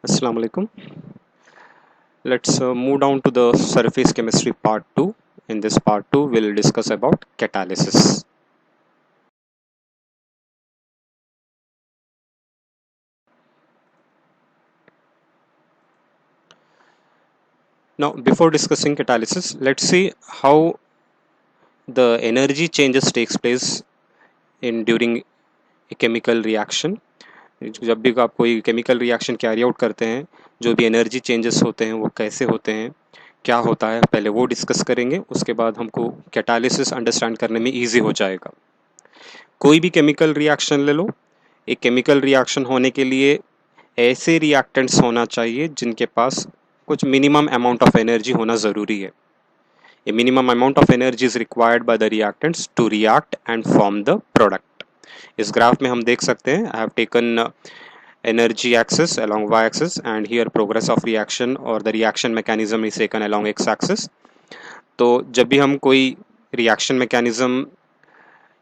Assalamu alaikum. Let's move down to the surface chemistry part 2. In this part 2, we'll discuss about catalysis. Now, before discussing catalysis, let's see how the energy changes takes place in during a chemical reaction. जब भी आप कोई chemical reaction carry out करते हैं, जो भी energy changes होते हैं वो कैसे होते हैं, क्या होता है, पहले वो डिस्कस करेंगे. उसके बाद हमको कैटालिसिस अंडरस्टैंड करने में इजी हो जाएगा. कोई भी केमिकल रिएक्शन ले लो. एक केमिकल रिएक्शन होने के लिए ऐसे रिएक्टेंट्स होना चाहिए जिनके पास कुछ मिनिमम अमाउंट ऑफ एनर्जी होना ज़रूरी है. A minimum amount of energy is required by the reactants to react and form the product. इस ग्राफ में हम देख सकते हैं, I have taken energy axis along y axis and here progress of reaction or the reaction mechanism is taken along x axis. तो जब भी हम कोई रिएक्शन मैकेनिज्म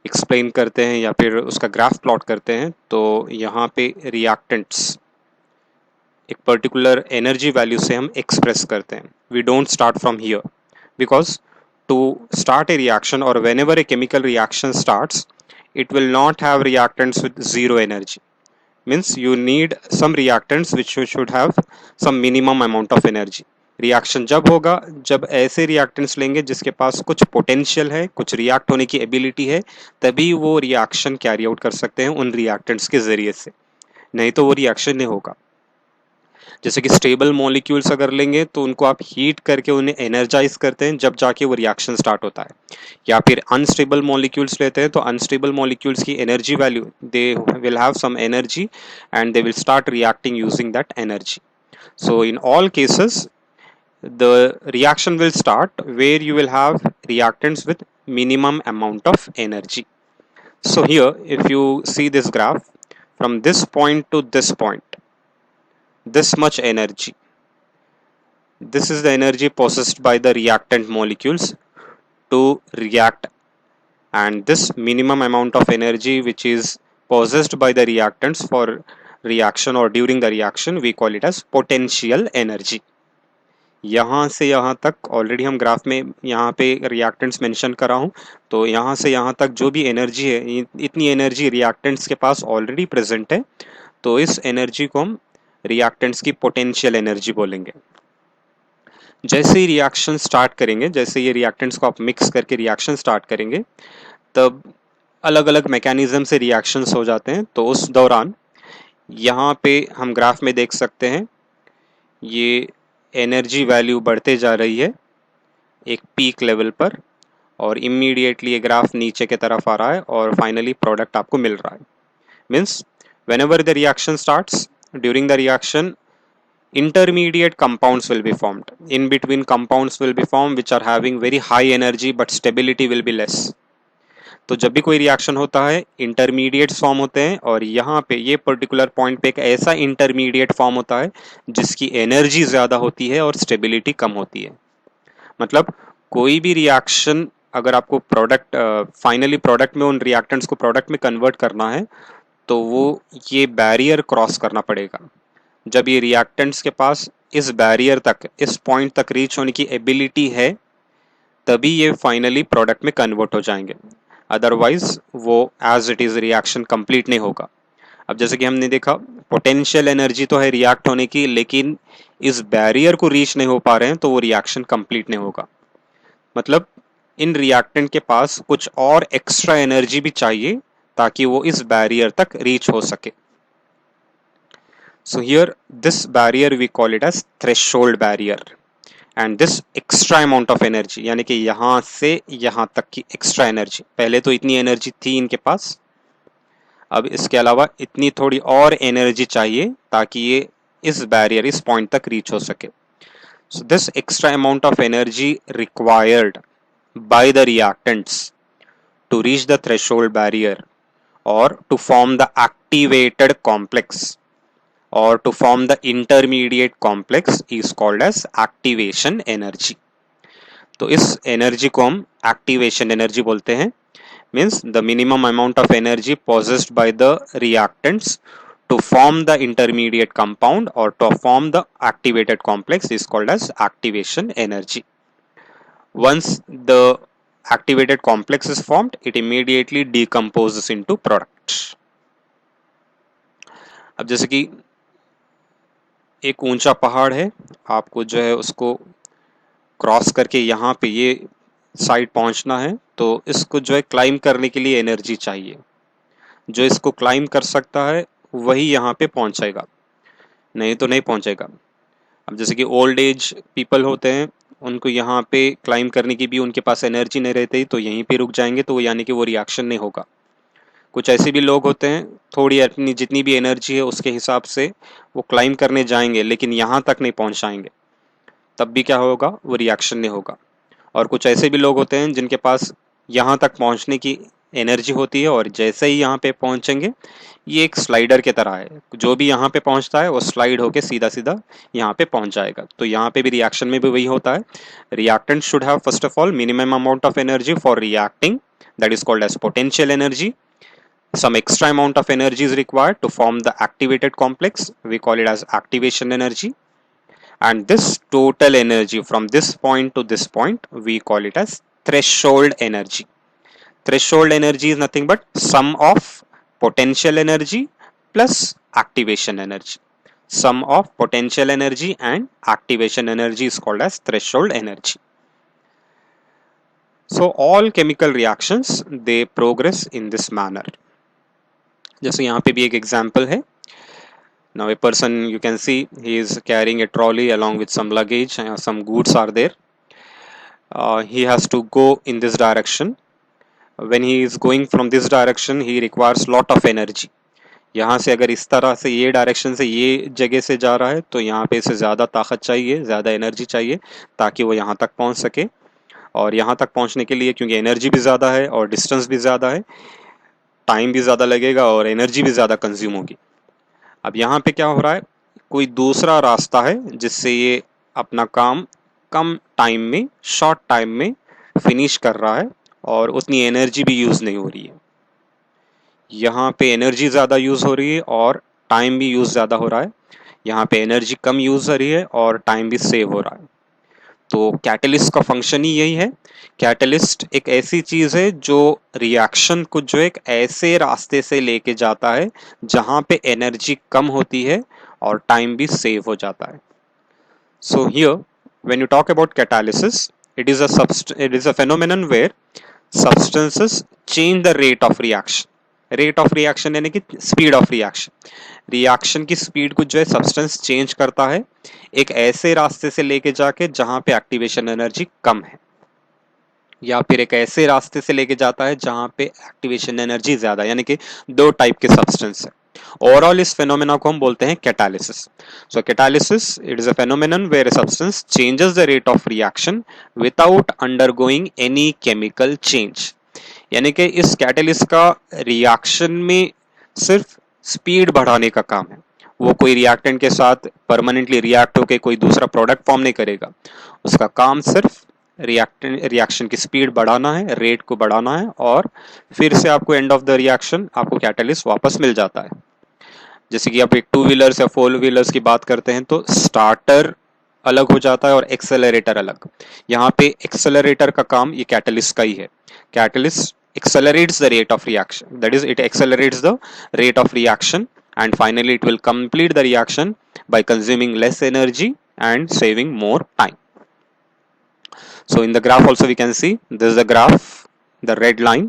एक्सप्लेन करते हैं या फिर उसका ग्राफ प्लॉट करते हैं तो यहाँ पे रिएक्टेंट्स एक पर्टिकुलर एनर्जी वैल्यू से हम एक्सप्रेस करते हैं. We don't start from here because to start a reaction or whenever a chemical reaction starts it will not have reactants with zero energy. Means you need some reactants which should have some minimum amount of energy. Reaction जब होगा जब ऐसे reactants लेंगे जिसके पास कुछ potential है, कुछ react होने की एबिलिटी है, तभी वो रिएक्शन कैरी आउट कर सकते हैं उन रिएक्टेंट्स के जरिए से, नहीं तो वो रिएक्शन नहीं होगा. जैसे कि स्टेबल मॉलिक्यूल्स अगर लेंगे तो उनको आप हीट करके उन्हें एनर्जाइज करते हैं जब जाके वो रिएक्शन स्टार्ट होता है. या फिर अनस्टेबल मॉलिक्यूल्स लेते हैं तो अनस्टेबल मॉलिक्यूल्स की energy value, they will have some energy and they will start reacting using that energy. So in all cases the reaction will start where you will have reactants with minimum amount of energy. So here if you see this graph, from this point to this point, this much energy, this is the energy possessed by the reactant molecules to react, and this minimum amount of energy which is possessed by the reactants for reaction or during the reaction, we call it as potential energy. यहाँ से यहाँ तक already हम graph में यहाँ पे reactants mention करा हूँ, तो यहाँ से यहाँ तक जो भी एनर्जी है, इतनी एनर्जी रिएक्टेंट्स के पास ऑलरेडी प्रेजेंट है, तो इस एनर्जी को हम रिएक्टेंट्स की पोटेंशियल एनर्जी बोलेंगे. जैसे ही रिएक्शन स्टार्ट करेंगे, जैसे ये रिएक्टेंट्स को आप मिक्स करके रिएक्शन स्टार्ट करेंगे, तब अलग अलग मैकेनिज्म से रिएक्शंस हो जाते हैं. तो उस दौरान यहाँ पे हम ग्राफ में देख सकते हैं ये एनर्जी वैल्यू बढ़ते जा रही है एक पीक लेवल पर, और इमीडिएटली ये ग्राफ नीचे की तरफ आ रहा है और फाइनली प्रोडक्ट आपको मिल रहा है. Means whenever the reaction starts, during the reaction intermediate compounds will be formed. In between compounds will be formed which are having very high energy but stability will be less. तो जब भी कोई reaction होता है intermediate form होते हैं, और यहाँ पे ये पर्टिकुलर पॉइंट पे एक ऐसा इंटरमीडिएट फॉर्म होता है जिसकी एनर्जी ज़्यादा होती है और स्टेबिलिटी कम होती है. मतलब कोई भी रिएक्शन अगर आपको प्रोडक्ट फाइनली प्रोडक्ट में उन रिएक्टेंट्स को प्रोडक्ट में कन्वर्ट करना है तो वो ये बैरियर क्रॉस करना पड़ेगा. जब ये रिएक्टेंट्स के पास इस बैरियर तक, इस पॉइंट तक रीच होने की एबिलिटी है, तभी ये फाइनली प्रोडक्ट में कन्वर्ट हो जाएंगे. अदरवाइज वो as it is reaction complete नहीं होगा. अब जैसे कि हमने देखा, पोटेंशियल एनर्जी तो है रिएक्ट होने की, लेकिन इस बैरियर को रीच नहीं हो पा रहे हैं तो वो रिएक्शन कंप्लीट नहीं होगा. मतलब इन रिएक्टेंट के पास कुछ और एक्स्ट्रा एनर्जी भी चाहिए ताकि वो इस बैरियर तक रीच हो सके. So here this barrier we call it as threshold barrier, and this extra amount of energy, यानी कि यहाँ से यहाँ तक की एक्स्ट्रा एनर्जी, पहले तो इतनी एनर्जी थी इनके पास, अब इसके अलावा इतनी थोड़ी और एनर्जी चाहिए ताकि ये इस बैरियर, इस पॉइंट तक रीच हो सके. So this extra amount of energy required by the reactants to reach the threshold barrier or to form the activated complex or to form the intermediate complex is called as activation energy. तो इस energy को हम activation energy बोलते हैं. Means the minimum amount of energy possessed by the reactants to form the intermediate compound or to form the activated complex is called as activation energy. Once the activated complex is formed, it immediately decomposes into product. अब जैसे कि एक ऊंचा पहाड़ है, आपको जो है उसको क्रॉस करके यहाँ पे ये साइड पहुंचना है, तो इसको जो है क्लाइम करने के लिए एनर्जी चाहिए। जो इसको क्लाइम कर सकता है वही यहाँ पे पहुंचेगा, नहीं तो नहीं पहुंचेगा। अब जैसे कि ओल्ड एज पीपल होते हैं, उनको यहाँ पे क्लाइम करने की भी उनके पास एनर्जी नहीं रहती, तो यहीं पे रुक जाएंगे, तो यानी कि वो रिएक्शन नहीं होगा। कुछ ऐसे भी लोग होते हैं, थोड़ी अपनी जितनी भी एनर्जी है उसके हिसाब से वो क्लाइम करने जाएंगे, लेकिन यहाँ तक नहीं पहुँच पाएंगे, तब भी क्या होगा, वो रिएक्शन नहीं होगा। और कुछ ऐसे भी लोग होते हैं जिनके पास यहाँ तक पहुँचने की एनर्जी होती है, और जैसे ही यहाँ पे पहुँचेंगे, ये एक स्लाइडर की तरह है, जो भी यहाँ पे पहुँचता है वो स्लाइड होके सीधा सीधा यहाँ पे पहुँच जाएगा। तो यहाँ पे भी रिएक्शन में भी वही होता है। Reactant should have first of all minimum amount of energy for reacting, that is called as potential energy. Some extra amount of energy is required to form the activated complex, we call it as activation energy. And this total energy from this point to this point, we call it as threshold energy. Threshold energy is nothing but sum of potential energy plus activation energy. Sum of potential energy and activation energy is called as threshold energy. So all chemical reactions, they progress in this manner. जैसे यहाँ पे भी एक example है. Now a person, you can see he is carrying a trolley along with some luggage, some goods are there. He has to go in this direction. When he is going from this direction, he requires lot of energy. यहाँ से अगर इस तरह से ये direction से ये जगह से जा रहा है, तो यहाँ पे इसे ज़्यादा ताकत चाहिए, ज़्यादा एनर्जी चाहिए, ताकि वो यहाँ तक पहुँच सके. और यहाँ तक पहुँचने के लिए क्योंकि एनर्जी भी ज़्यादा है और डिस्टेंस भी ज़्यादा है, टाइम भी ज़्यादा लगेगा और एनर्जी भी ज़्यादा कंज्यूम होगी. अब यहाँ पे क्या हो रहा है, कोई दूसरा रास्ता है जिससे ये अपना काम कम टाइम में, शॉर्ट टाइम में फिनिश कर रहा है और उतनी एनर्जी भी यूज़ नहीं हो रही है. यहाँ पे एनर्जी ज़्यादा यूज़ हो रही है और टाइम भी यूज़ ज़्यादा हो रहा है. यहाँ पे एनर्जी कम यूज़ हो रही है और टाइम भी सेव हो रहा है. तो कैटलिस्ट का फंक्शन ही यही है. कैटलिस्ट एक ऐसी चीज़ है जो रिएक्शन को जो एक ऐसे रास्ते से लेके जाता है जहाँ पे एनर्जी कम होती है और टाइम भी सेव हो जाता है. So here when you talk about catalysis, it is a phenomenon where substances change the rate of reaction. Rate of reaction यानी कि स्पीड ऑफ रिएक्शन. रिएक्शन की स्पीड को जो है सब्सटेंस चेंज करता है एक ऐसे रास्ते से लेके जाके जहां पे एक्टिवेशन एनर्जी कम है, या फिर एक ऐसे रास्ते से लेके जाता है जहां पे एक्टिवेशन एनर्जी ज्यादा, यानी कि दो टाइप के सब्सटेंस है. ओवरऑल इस फेनोमेना को हम बोलते हैं catalysis. So catalysis, it is a phenomenon where a substance changes the rate of reaction without undergoing any chemical change. यानी कि इस कैटलिस्ट का रिएक्शन में सिर्फ स्पीड बढ़ाने का काम है. वो कोई रिएक्टेंट के साथ परमानेंटली रिएक्ट होकर कोई दूसरा प्रोडक्ट फॉर्म नहीं करेगा. उसका काम सिर्फ रिएक्शन की स्पीड बढ़ाना है, रेट को बढ़ाना है, और फिर से आपको एंड ऑफ द रिएक्शन आपको कैटलिस्ट वापस मिल जाता है. जैसे कि आप एक टू व्हीलर्स या फोर व्हीलर्स की बात करते हैं तो स्टार्टर अलग हो जाता है और एक्सेलरेटर अलग. यहाँ पे एक्सेलरेटर का काम ये कैटलिस्ट का ही है. Catalyst accelerates the rate of reaction, that is it accelerates the rate of reaction, and finally it will complete the reaction by consuming less energy and saving more time. So in the graph also we can see this is the graph, the red line,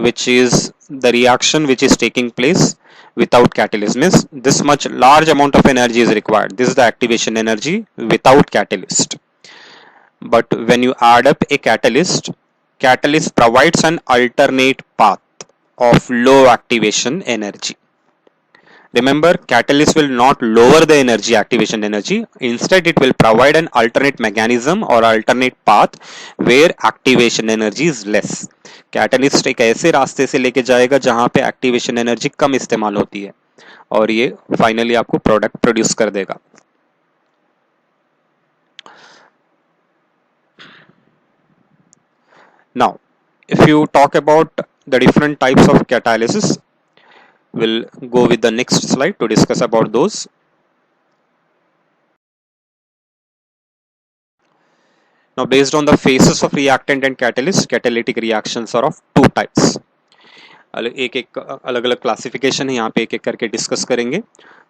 which is the reaction which is taking place without catalyst, means this much large amount of energy is required. This is the activation energy without catalyst. But when you add up a catalyst provides an alternate path of low activation energy. Remember, catalyst will not lower the energy, activation energy. Instead, it will provide an alternate mechanism or alternate path where activation energy is less. Catalyst एक ऐसे रास्ते से लेके जाएगा जहां पे activation energy कम इस्तेमाल होती है और ये फाइनली आपको प्रोडक्ट प्रोड्यूस कर देगा. Now, if you talk about the different types of catalysis, We'll go with the next slide to discuss about those. Now, based on the phases of reactant and catalyst, catalytic reactions are of two types. एक एक अलग अलग classification है, यहाँ पे एक एक करके डिस्कस करेंगे.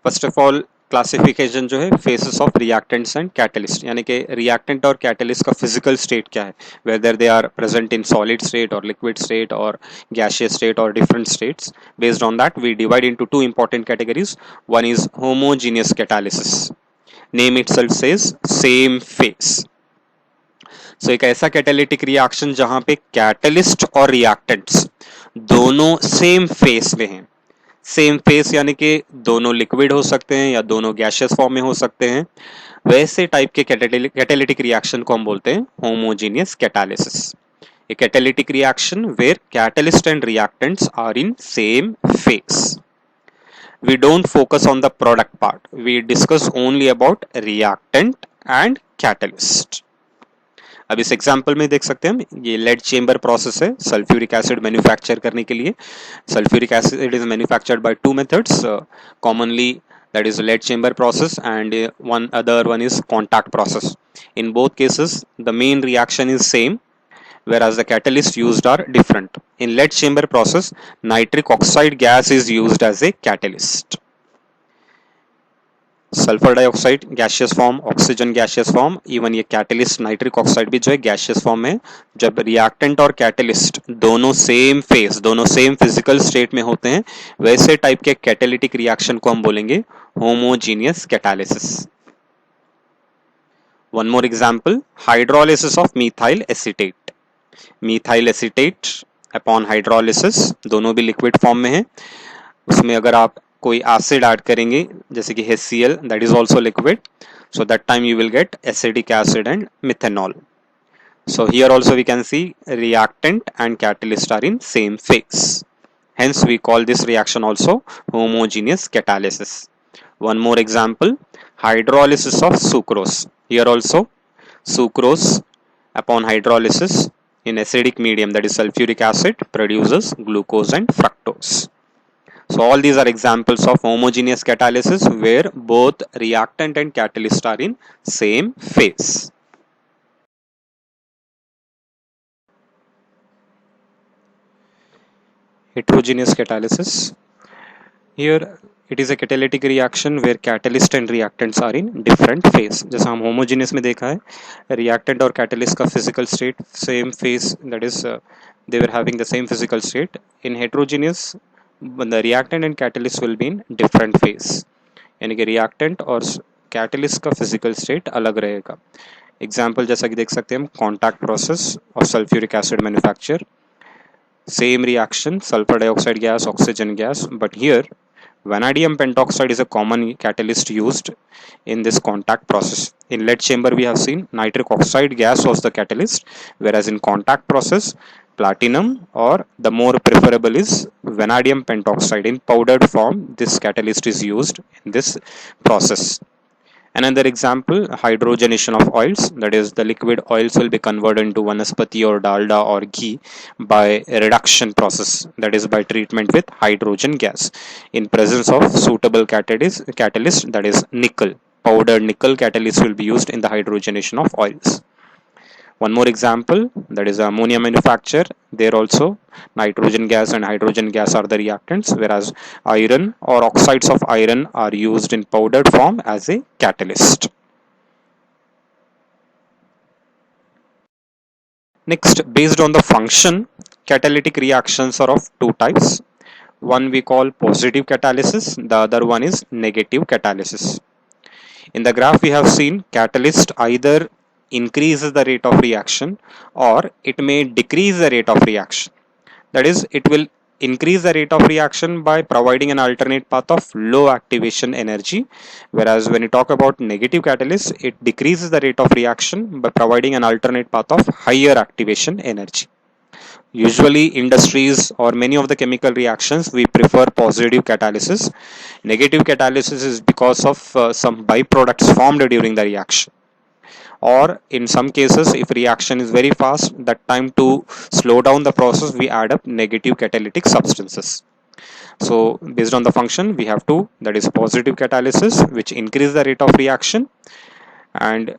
फर्स्ट ऑफ ऑल क्लासिफिकेशन जो है faces of reactants and catalyst, यानी कि रिएक्टेंट और कैटलिस्ट का फिजिकल स्टेट क्या है, whether they are present in solid state or liquid state or gaseous state or different states. Based on that we divide into two important categories. One is homogeneous catalysis. Name itself says same phase. So एक ऐसा catalytic reaction जहां पे catalyst और reactants दोनों same face में हैं. Same face यानी कि दोनों लिक्विड हो सकते हैं या दोनों गैसियस फॉर्म में हो सकते हैं. वैसे टाइप के कैटालिटिक रिएक्शन को हम बोलते हैं homogeneous catalysis. A catalytic reaction where catalyst and reactants are in same phase. We don't focus on the product part. We discuss only about reactant and catalyst. अब इस एग्जाम्पल में देख सकते हैं हम, ये लेड चेम्बर प्रोसेस है sulphuric acid manufacture करने के लिए. Sulphuric acid is manufactured by two methods commonly, that is lead chamber process, and one other one is contact process. In both cases the main reaction is same, whereas the catalyst used are different. In lead chamber process nitric oxide gas is used as a catalyst. Sulphur dioxide gaseous form, oxygen gaseous form, even ये catalyst nitric oxide भी जो है gaseous form में. जब reactant और catalyst दोनों same face, दोनों same physical state में होते हैं, वैसे टाइप के कैटालिटिक रिएक्शन को हम बोलेंगे homogeneous catalysis. One more example, hydrolysis of methyl acetate. Methyl acetate upon hydrolysis दोनों भी लिक्विड फॉर्म में है. उसमें अगर आप कोई एसिड ऐड करेंगे जैसे कि HCl, that is also liquid, so that time you will get acetic acid and methanol. So here also we can see reactant and catalyst are in same phase, hence we call this reaction also homogeneous catalysis. One more example, hydrolysis of sucrose. Here also sucrose upon hydrolysis in acidic medium, that is sulfuric acid, produces glucose and fructose. So all these are examples of homogeneous catalysis where both reactant and catalyst are in same phase. Heterogeneous catalysis. Here it is a catalytic reaction where catalyst and reactants are in different phase. जैसा हम homogeneous में देखा है, reactant और catalyst का physical state same phase, that is they were having the same physical state. In heterogeneous the reactant and catalyst will be in different phase, यानी कि reactant और catalyst का physical state अलग रहेगा. एग्जाम्पल जैसा कि देख सकते हैं हम, कॉन्टैक्ट प्रोसेस और sulphuric acid manufacture, same reaction sulphur dioxide gas oxygen gas, but here vanadium pentoxide is a common catalyst used in this contact process. In lead chamber we have seen nitric oxide gas was the catalyst, whereas in contact process platinum, or the more preferable is vanadium pentoxide in powdered form, this catalyst is used in this process. Another example, hydrogenation of oils, that is the liquid oils will be converted into vanaspati or dalda or ghee by a reduction process, that is by treatment with hydrogen gas in presence of suitable catalyst, that is nickel. Powdered nickel catalyst will be used in the hydrogenation of oils. One more example, that is ammonia manufacture. There also nitrogen gas and hydrogen gas are the reactants, whereas iron or oxides of iron are used in powdered form as a catalyst. Next, based on the function, catalytic reactions are of two types. One we call positive catalysis, the other one is negative catalysis. In the graph we have seen catalyst either increases the rate of reaction or it may decrease the rate of reaction. That is, it will increase the rate of reaction by providing an alternate path of low activation energy, whereas when you talk about negative catalyst, it decreases the rate of reaction by providing an alternate path of higher activation energy. Usually industries or many of the chemical reactions we prefer positive catalysis. Negative catalysis is because of some byproducts formed during the reaction, or in some cases if reaction is very fast, that time to slow down the process we add up negative catalytic substances. So based on the function, we have two, that is positive catalysis, which increase the rate of reaction, and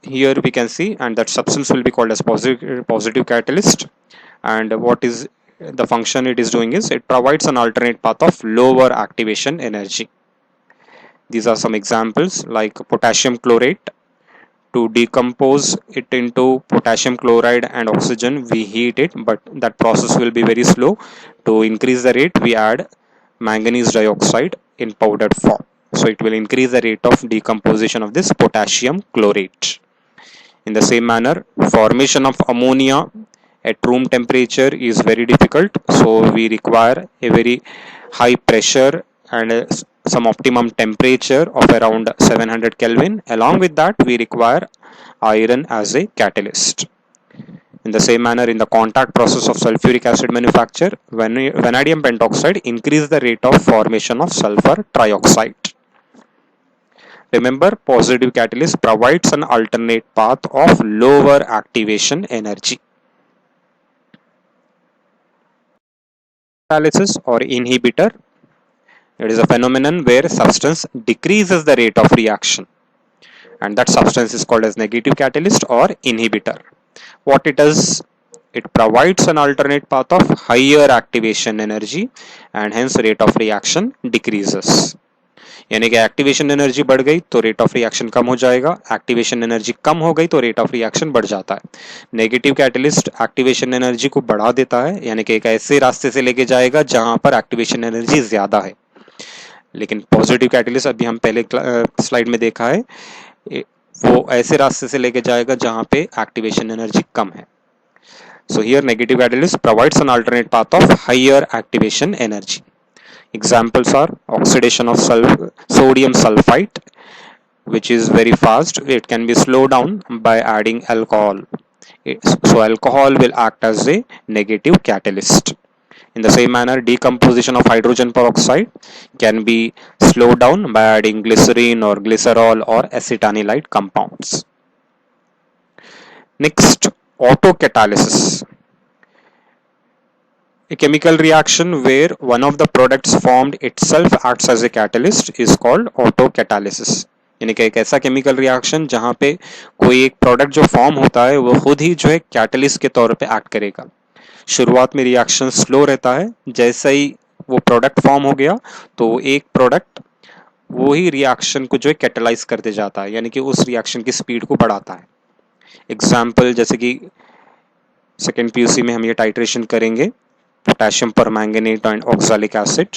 here we can see, and that substance will be called as positive catalyst. And what is the function it is doing is it provides an alternate path of lower activation energy. These are some examples like potassium chlorate. To decompose it into potassium chloride and oxygen, we heat it, but that process will be very slow. To increase the rate, we add manganese dioxide in powdered form. So it will increase the rate of decomposition of this potassium chlorate. In the same manner, formation of ammonia at room temperature is very difficult, so we require a very high pressure and some optimum temperature of around 700 Kelvin. Along with that, we require iron as a catalyst. In the same manner, in the contact process of sulfuric acid manufacture, vanadium pentoxide increase the rate of formation of sulfur trioxide. Remember, positive catalyst provides an alternate path of lower activation energy. Catalysis or inhibitor, it is a phenomenon where substance decreases the rate of reaction, and that substance is called as negative catalyst or inhibitor. What it does, it provides an alternate path of higher activation energy and hence rate of reaction decreases. यानी कि activation energy बढ़ गई तो rate of reaction कम हो जाएगा, activation energy कम हो गई तो रेट ऑफ रिएक्शन बढ़ जाता है. नेगेटिव कैटलिस्ट एक्टिवेशन एनर्जी को बढ़ा देता है, यानी कि एक ऐसे रास्ते से लेके जाएगा जहां पर एक्टिवेशन एनर्जी ज्यादा है. लेकिन पॉजिटिव कैटलिस्ट अभी हम पहले स्लाइड में देखा है, वो ऐसे रास्ते से लेके जाएगा जहां पे एक्टिवेशन एनर्जी कम है. So here negative catalyst provides an alternate path of higher activation energy. Examples are oxidation of sodium sulfite, which is very fast. It can be slowed down by adding alcohol. So alcohol will act as a negative catalyst. In the same manner, decomposition of hydrogen peroxide can be slowed down by adding glycerine or glycerol or acetanilide compounds. Next, autocatalysis. A chemical reaction where one of the products formed itself acts as a catalyst is called autocatalysis. यानी कि एक ऐसा chemical reaction जहां पे कोई एक product जो form होता है वो खुद ही जो है कैटलिस्ट के तौर पे एक्ट करेगा. शुरुआत में रिएक्शन स्लो रहता है, जैसे ही वो प्रोडक्ट फॉर्म हो गया तो एक प्रोडक्ट वो ही रिएक्शन को जो है कैटलाइज करते जाता है, यानी कि उस रिएक्शन की स्पीड को बढ़ाता है. एग्जाम्पल जैसे कि सेकेंड पीयूसी में हम ये टाइट्रेशन करेंगे, पोटेशियम पर मैंगनेट एंड ऑक्सैलिक एसिड,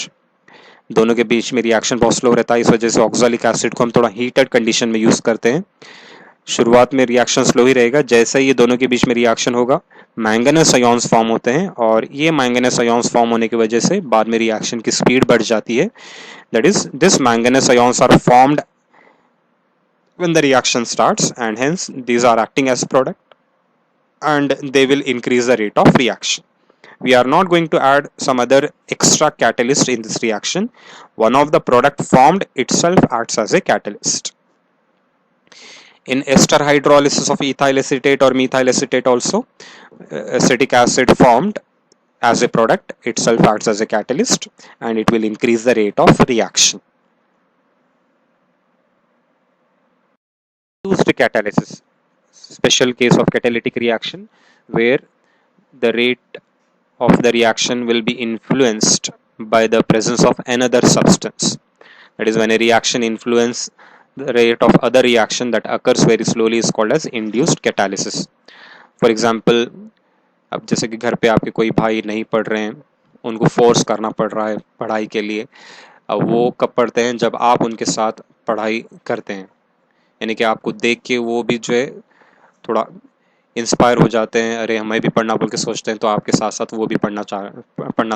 दोनों के बीच में रिएक्शन बहुत स्लो रहता है. इस वजह से ऑक्सैलिक एसिड को हम थोड़ा हीटेड कंडीशन में यूज करते हैं. शुरुआत में रिएक्शन स्लो ही रहेगा, जैसे ही ये दोनों के बीच में रिएक्शन होगा मैंगनस आयॉन्स फॉर्म होते हैं, और ये मैंगनस आयॉन्स फॉर्म होने की वजह से बाद में रिएक्शन की स्पीड बढ़ जाती है. That is this manganous ions are formed when the reaction starts, and hence these are acting as product and they will increase the rate of reaction. We are not going to add some other extra catalyst in this reaction. One of the product formed itself acts as a catalyst. In ester hydrolysis of ethyl acetate or methyl acetate also, acetic acid formed as a product itself acts as a catalyst and it will increase the rate of reaction. Induced catalysis, special case of catalytic reaction where the rate of the reaction will be influenced by the presence of another substance. That is, when a reaction influences the rate of other reaction that occurs very slowly is called as induced catalysis. For example, अब जैसे कि घर पे आपके कोई भाई नहीं पढ़ रहे हैं, उनको फोर्स करना पड़ रहा है पढ़ाई के लिए. अब वो कब पढ़ते हैं, जब आप उनके साथ पढ़ाई करते हैं, यानी कि आपको देख के वो भी जो है थोड़ा इंस्पायर हो जाते हैं, अरे हमें भी पढ़ना बोल के सोचते हैं, तो आपके साथ साथ वो भी पढ़ना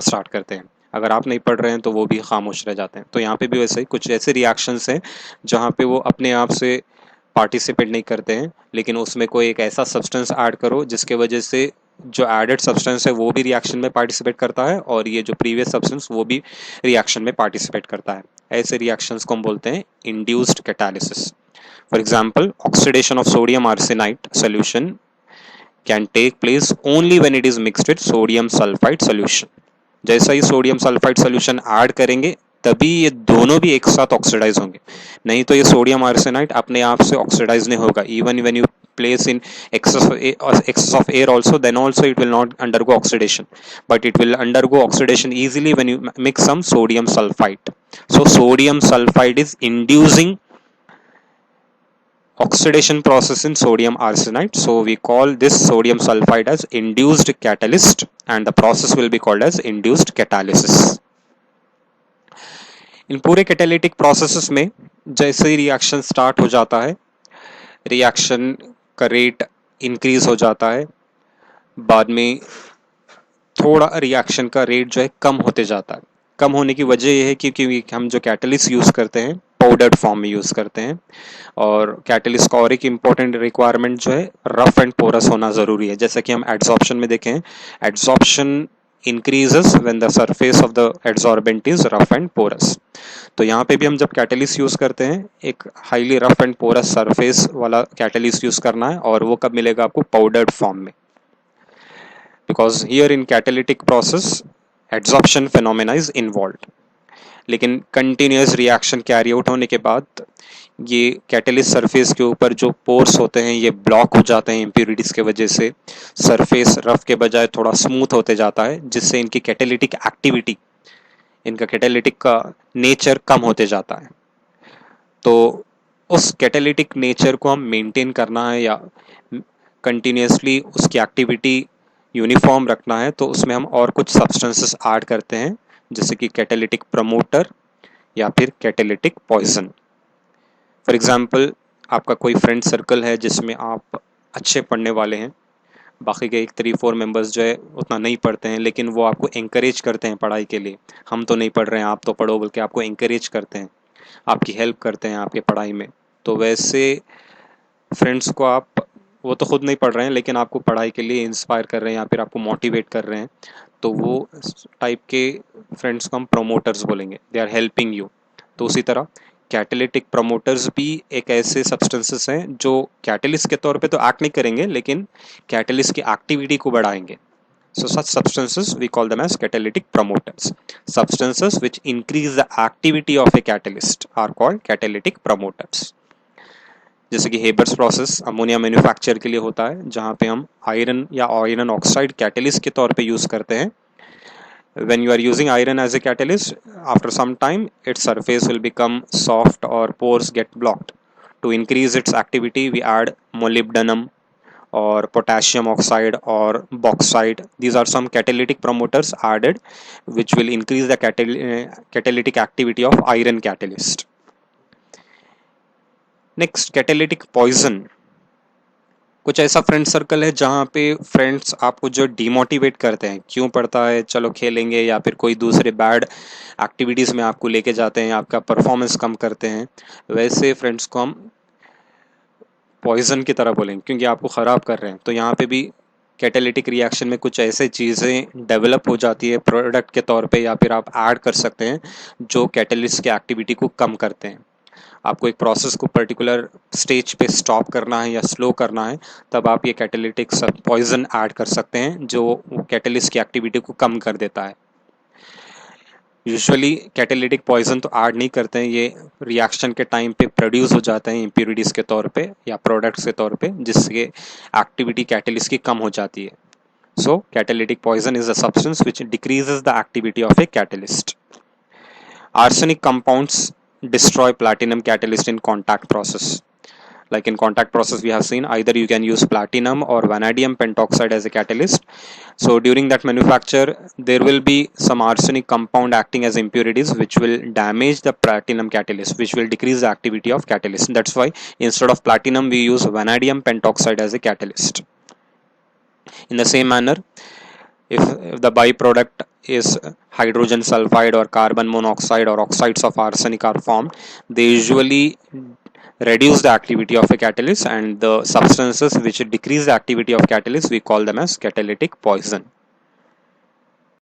स्टार्ट करते हैं. अगर आप नहीं पढ़ रहे हैं तो वो भी खामोश रह जाते हैं. तो यहाँ पे भी वैसे ही कुछ ऐसे रिएक्शंस हैं जहाँ पे वो अपने आप से पार्टिसिपेट नहीं करते हैं, लेकिन उसमें कोई एक ऐसा सब्सटेंस ऐड करो जिसके वजह से जो एडेड सब्सटेंस है वो भी रिएक्शन में पार्टिसिपेट करता है और ये जो प्रीवियस सब्सटेंस वो भी रिएक्शन में पार्टिसिपेट करता है. ऐसे रिएक्शंस को हम बोलते हैं induced catalysis. For example, oxidation of sodium arsenite solution can take place only when it is mixed with sodium sulfite solution. जैसा ही सोडियम सल्फाइड सोल्यूशन ऐड करेंगे तभी ये दोनों भी एक साथ ऑक्सीडाइज होंगे, नहीं तो ये सोडियम आर्सेनाइड अपने आप से ऑक्सीडाइज नहीं होगा. Even when you place in excess of air also, then also it will not undergo oxidation, but it will undergo oxidation easily when you mix some sodium sulfite. So sodium sulfide is inducing oxidation process in sodium arsenide, so we call this sodium sulfide as induced catalyst, and the process will be called as induced catalysis. इन पूरे catalytic processes में जैसे ही reaction start हो जाता है, reaction का rate increase हो जाता है, बाद में थोड़ा रिएक्शन का रेट जो है कम होते जाता है. कम होने की वजह यह है क्योंकि हम जो कैटलिस्ट यूज़ करते हैं पाउडर्ड फॉर्म में यूज़ करते हैं, और कैटलिस्ट का और एक इम्पॉर्टेंट रिक्वायरमेंट जो है रफ एंड पोरस होना ज़रूरी है. जैसा कि हम एड्सॉर्प्शन में देखें, adsorption increases when the surface of the adsorbent is rough and porous. तो यहाँ पे भी हम जब कैटलिस्ट यूज़ करते हैं एक highly rough and porous surface वाला कैटलिस्ट यूज़ करना है, और वो कब मिलेगा आपको? पाउडर्ड फॉर्म में. Because here in catalytic process adsorption phenomena is involve. लेकिन कंटिन्यूस रिएक्शन कैरी आउट होने के बाद ये कैटलिस्ट सरफेस के ऊपर जो पोर्स होते हैं ये ब्लॉक हो जाते हैं इम्प्योरिटीज के वजह से. सरफेस रफ के बजाय थोड़ा स्मूथ होते जाता है, जिससे इनकी कैटालिटिक एक्टिविटी, इनका कैटालिटिक का नेचर कम होते जाता है. तो उस कैटालिटिक नेचर को हम मेंटेन करना है या कंटिन्यूसली उसकी एक्टिविटी यूनिफॉर्म रखना है, तो उसमें हम और कुछ सब्सटेंसेस ऐड करते हैं, जैसे कि कैटालिटिक प्रमोटर या फिर कैटालिटिक पॉइजन. फॉर एग्जाम्पल, आपका कोई फ्रेंड सर्कल है जिसमें आप अच्छे पढ़ने वाले हैं, बाकी के 3-4 मेंबर्स जो है उतना नहीं पढ़ते हैं, लेकिन वो आपको encourage करते हैं पढ़ाई के लिए. हम तो नहीं पढ़ रहे हैं, आप तो पढ़ो, बल्कि आपको encourage करते हैं, आपकी हेल्प करते हैं आपके पढ़ाई में. तो वैसे फ्रेंड्स को आप, वो तो खुद नहीं पढ़ रहे हैं लेकिन आपको पढ़ाई के लिए इंस्पायर कर रहे हैं या फिर आपको मोटिवेट कर रहे हैं, तो वो टाइप के फ्रेंड्स को हम प्रोमोटर्स बोलेंगे. They are helping you. तो उसी तरह कैटालिटिक प्रमोटर्स भी एक ऐसे सब्सटेंसेस हैं जो कैटलिस्ट के तौर पे तो एक्ट नहीं करेंगे, लेकिन कैटलिस्ट की एक्टिविटी को बढ़ाएंगे. So such substances we call them as catalytic promoters. Substances which increase the activity of a catalyst are called catalytic promoters. जैसे कि हेबर्स प्रोसेस अमोनिया मैन्युफैक्चर के लिए होता है, जहाँ पे हम आयरन या आयरन ऑक्साइड कैटलिस्ट के तौर पे यूज़ करते हैं. When you are using iron as a catalyst, after some time its surface will become soft or pores get blocked. To increase its activity, we add molybdenum or potassium oxide or bauxite. These are some catalytic promoters added which will increase the catalytic activity of iron catalyst. Next, catalytic poison. कुछ ऐसा friend circle है जहाँ पे friends आपको जो demotivate करते हैं, क्यों पढ़ता है, चलो खेलेंगे, या फिर कोई दूसरे बैड एक्टिविटीज़ में आपको लेके जाते हैं, आपका परफॉर्मेंस कम करते हैं. वैसे फ्रेंड्स को हम पॉइजन की तरह बोलेंगे क्योंकि आपको ख़राब कर रहे हैं. तो यहाँ पे भी कैटालिटिक रिएक्शन में कुछ ऐसे चीज़ें डेवलप हो जाती है प्रोडक्ट के तौर पे, या फिर आप ऐड कर सकते हैं जो कैटलिस्ट की एक्टिविटी को कम करते हैं. आपको एक प्रोसेस को पर्टिकुलर स्टेज पे स्टॉप करना है या स्लो करना है, तब आप ये कैटालिटिक पॉइजन ऐड कर सकते हैं जो कैटलिस्ट की एक्टिविटी को कम कर देता है. यूजुअली कैटालिटिक पॉइजन तो ऐड नहीं करते हैं, ये रिएक्शन के टाइम पे प्रोड्यूस हो जाते हैं इम्प्योरिटीज़ के तौर पे या प्रोडक्ट्स के तौर पे, जिससे एक्टिविटी कैटलिस्ट की कम हो जाती है. So catalytic poison is a substance which decreases the activity of a catalyst. Arsenic compounds destroy platinum catalyst in contact process. Like in contact process we have seen, either you can use platinum or vanadium pentoxide as a catalyst. So during that manufacture there will be some arsenic compound acting as impurities which will damage the platinum catalyst, which will decrease the activity of catalyst. That's why instead of platinum we use vanadium pentoxide as a catalyst. In the same manner, if the byproduct is hydrogen sulfide or carbon monoxide or oxides of arsenic are formed, they usually reduce the activity of a catalyst, and the substances which decrease the activity of catalyst we call them as catalytic poison.